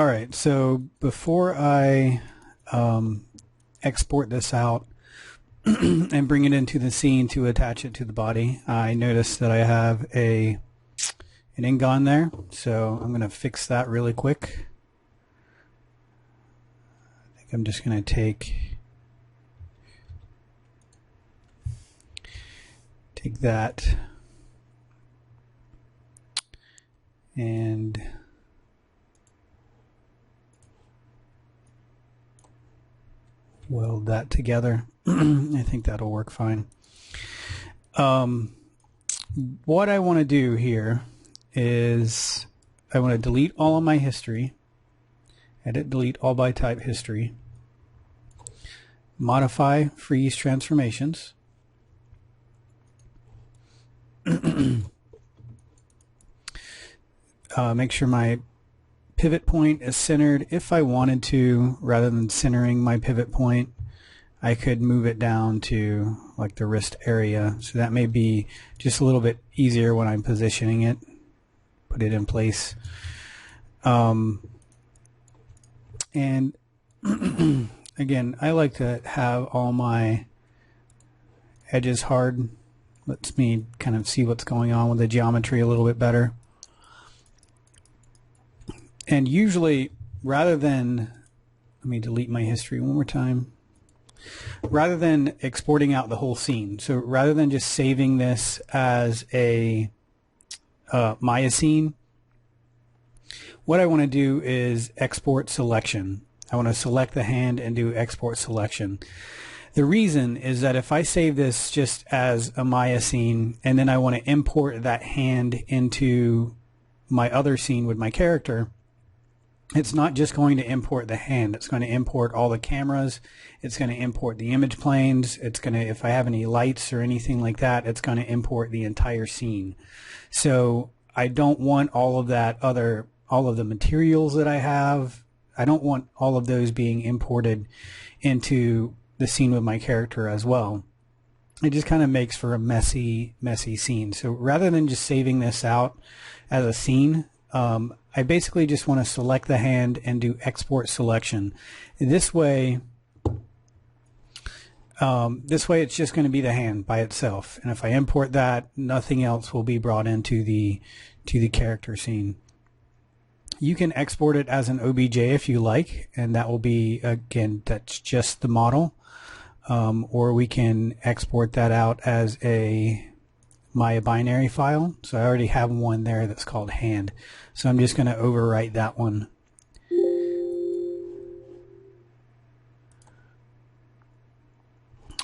All right, so before I export this out and bring it into the scene to attach it to the body, I noticed that I have an ingon there, so I'm going to fix that really quick. I think I'm just going to take that and weld that together. I think that'll work fine. What I want to do here is I want to delete all of my history, edit delete all by type history, modify freeze transformations, make sure my pivot point is centered. If I wanted to, rather than centering my pivot point, I could move it down to like the wrist area. So that may be just a little bit easier when I'm positioning it, put it in place. And again, I like to have all my edges hard. Lets me kind of see what's going on with the geometry a little bit better. And usually, rather than, let me delete my history one more time, rather than exporting out the whole scene, so rather than just saving this as a Maya scene, what I want to do is export selection. I want to select the hand and do export selection. The reason is that if I save this just as a Maya scene and then I want to import that hand into my other scene with my character, it's not just going to import the hand, it's going to import all the cameras, it's going to import the image planes, it's going to, if I have any lights or anything like that, it's going to import the entire scene. So I don't want all of the materials that I have, I don't want all of those being imported into the scene with my character as well. It just kind of makes for a messy scene. So rather than just saving this out as a scene, I basically just want to select the hand and do export selection. This way it's just going to be the hand by itself. And if I import that, nothing else will be brought into the character scene. You can export it as an OBJ if you like, and that will be, again, that's just the model. Or we can export that out as a Maya binary file. So I already have one there that's called hand. So I'm just going to overwrite that one.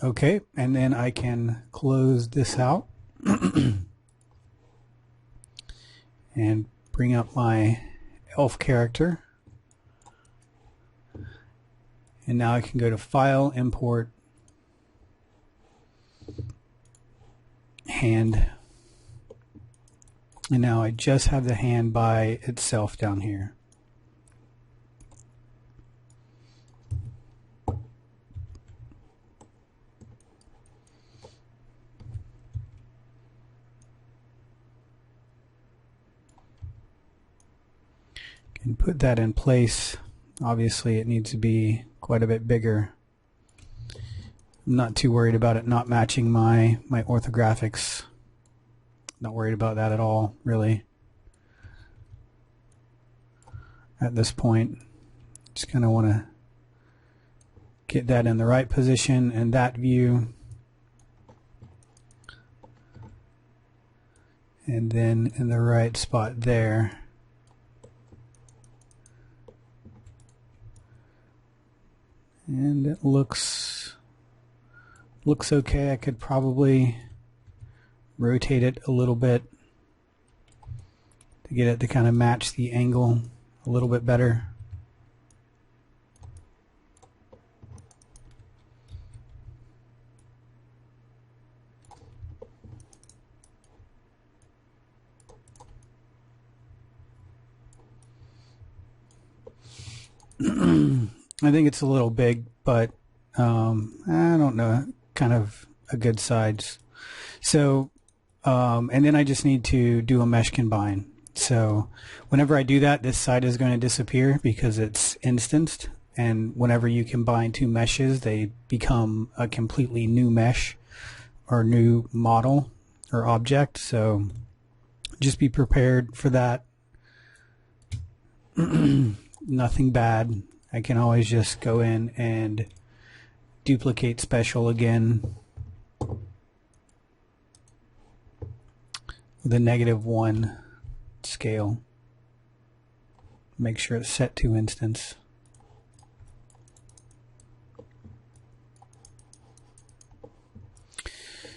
Okay, and then I can close this out and bring up my elf character. And now I can go to File, Import, Hand. And now I just have the hand by itself down here. Can put that in place. Obviously it needs to be quite a bit bigger. I'm not too worried about it not matching my orthographics. Not worried about that at all, really. At this point, just kind of want to get that in the right position and that view. And then in the right spot there. And it looks okay. I could probably rotate it a little bit to get it to kind of match the angle a little bit better. I think it's a little big, but I don't know, kind of a good size. So, and then I just need to do a mesh combine. So whenever I do that, this side is going to disappear because it's instanced. And whenever you combine two meshes, they become a completely new mesh or new model or object. So just be prepared for that. Nothing bad. I can always just go in and duplicate special again with a -1 scale. Make sure it's set to instance.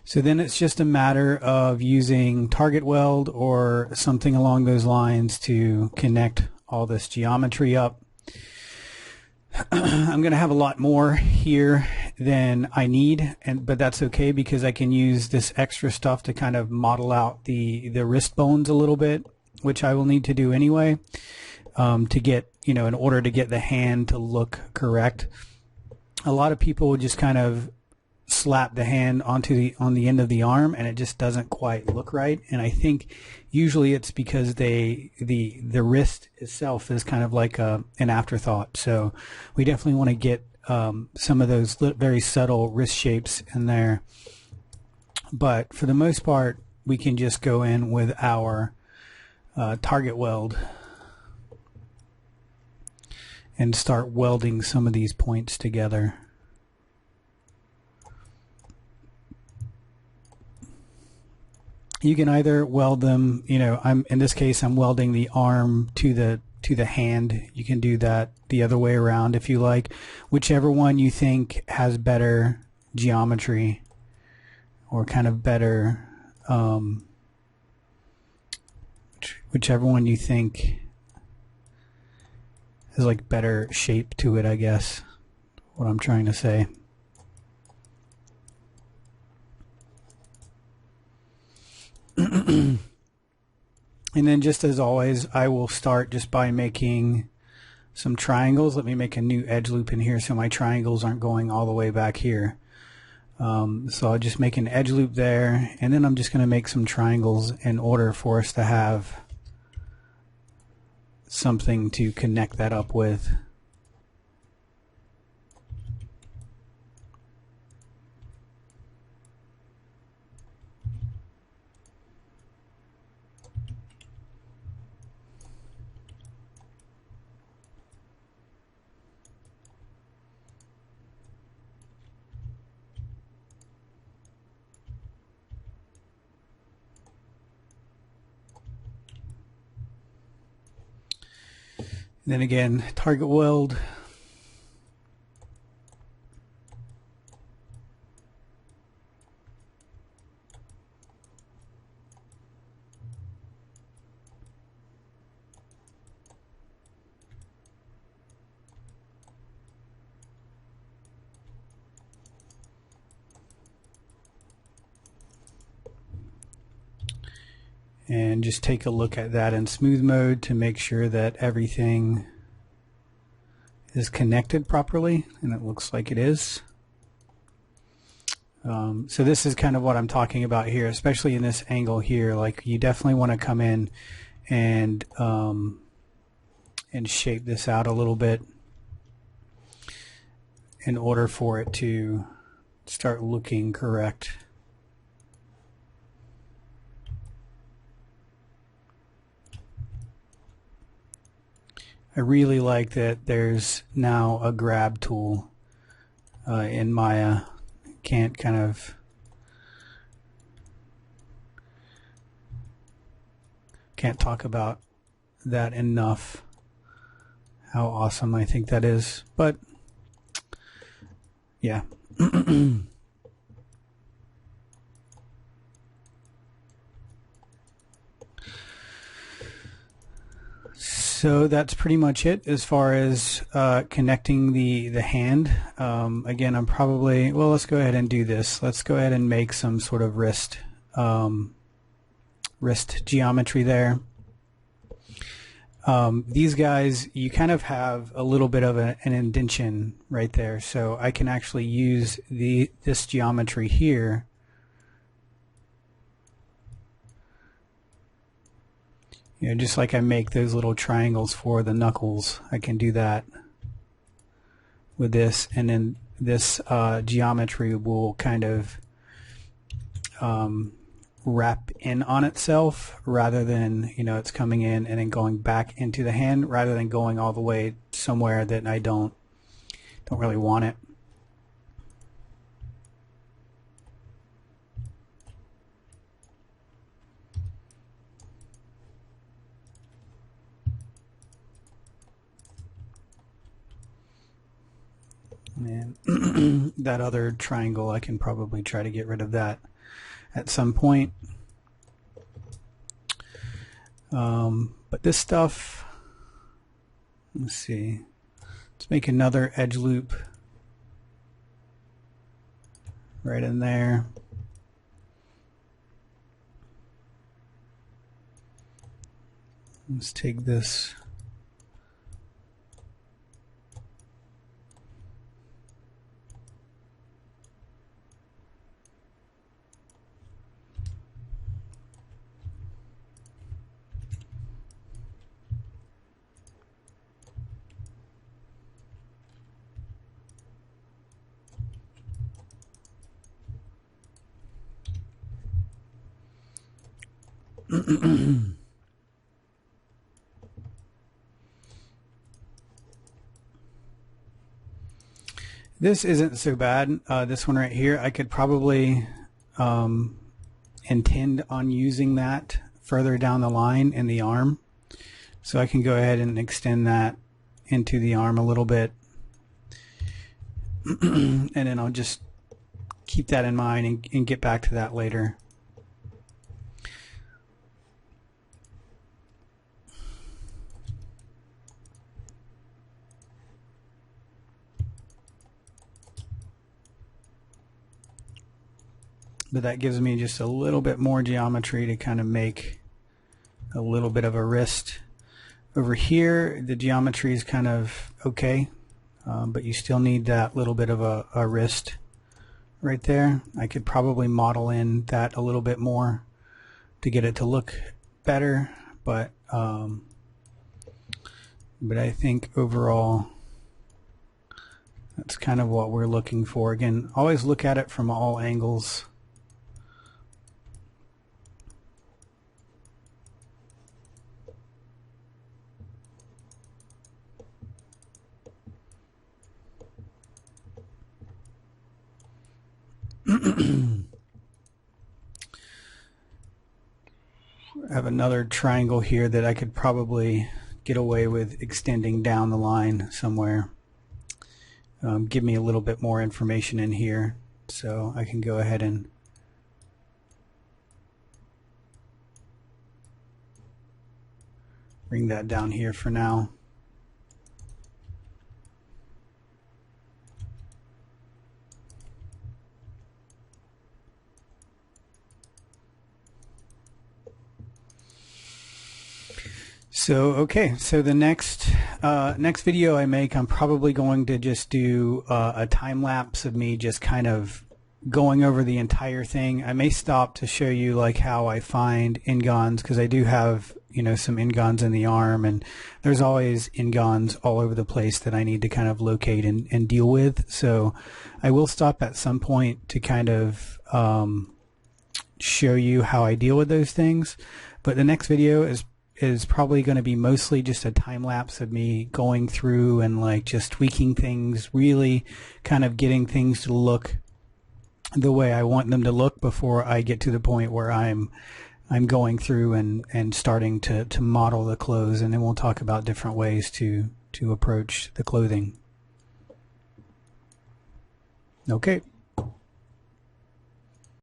So then it's just a matter of using target weld or something along those lines to connect all this geometry up. I'm going to have a lot more here than I need, but that's okay because I can use this extra stuff to kind of model out the wrist bones a little bit, which I will need to do anyway, to get, in order to get the hand to look correct. A lot of people would just kind of slap the hand on the end of the arm, and it just doesn't quite look right. And I think usually it's because the wrist itself is kind of like an afterthought. So we definitely want to get some of those very subtle wrist shapes in there. But for the most part, we can just go in with our target weld and start welding some of these points together. You can either weld them, in this case I'm welding the arm to the hand. You can do that the other way around if you like. Whichever one you think has better geometry or kind of better, whichever one you think has like better shape to it, I guess, what I'm trying to say. And then just as always, I will start just by making some triangles. Let me make a new edge loop in here so my triangles aren't going all the way back here. So I'll just make an edge loop there, and then I'm just going to make some triangles in order for us to have something to connect that up with. And then again, target weld. And just take a look at that in smooth mode to make sure that everything is connected properly, and it looks like it is. So this is kind of what I'm talking about here, especially in this angle here. Like, you definitely want to come in and shape this out a little bit in order for it to start looking correct. I really like that there's now a grab tool in Maya. Can't talk about that enough, how awesome I think that is. But yeah. So that's pretty much it as far as connecting the hand. Again, I'm probably, well, let's go ahead and do this. Let's go ahead and make some sort of wrist geometry there. These guys, you kind of have a little bit of an indentation right there, so I can actually use this geometry here You know, just like I make those little triangles for the knuckles, I can do that with this, and then this geometry will kind of wrap in on itself rather than, you know, it's coming in and then going back into the hand rather than going all the way somewhere that I don't really want it. And that other triangle, I can probably try to get rid of that at some point. But this stuff, let's see, let's make another edge loop right in there. Let's take this. This isn't so bad. This one right here, I could probably intend on using that further down the line in the arm. So I can go ahead and extend that into the arm a little bit. And then I'll just keep that in mind and get back to that later. But that gives me just a little bit more geometry to kind of make a little bit of a wrist. Over here, the geometry is kind of okay, but you still need that little bit of a wrist right there. I could probably model in that a little bit more to get it to look better, but I think overall that's kind of what we're looking for. Again, always look at it from all angles. I have another triangle here that I could probably get away with extending down the line somewhere. Give me a little bit more information in here, so I can go ahead and bring that down here for now. So okay, so the next video I make, I'm probably going to just do a time lapse of me just kind of going over the entire thing. I may stop to show you like how I find ingons, because I do have, you know, some ingons in the arm, and there's always ingons all over the place that I need to kind of locate and deal with. So I will stop at some point to kind of show you how I deal with those things. But the next video is probably going to be mostly just a time lapse of me going through and like just tweaking things, really kind of getting things to look the way I want them to look before I get to the point where I'm going through and starting to model the clothes, and then we'll talk about different ways to approach the clothing. Okay.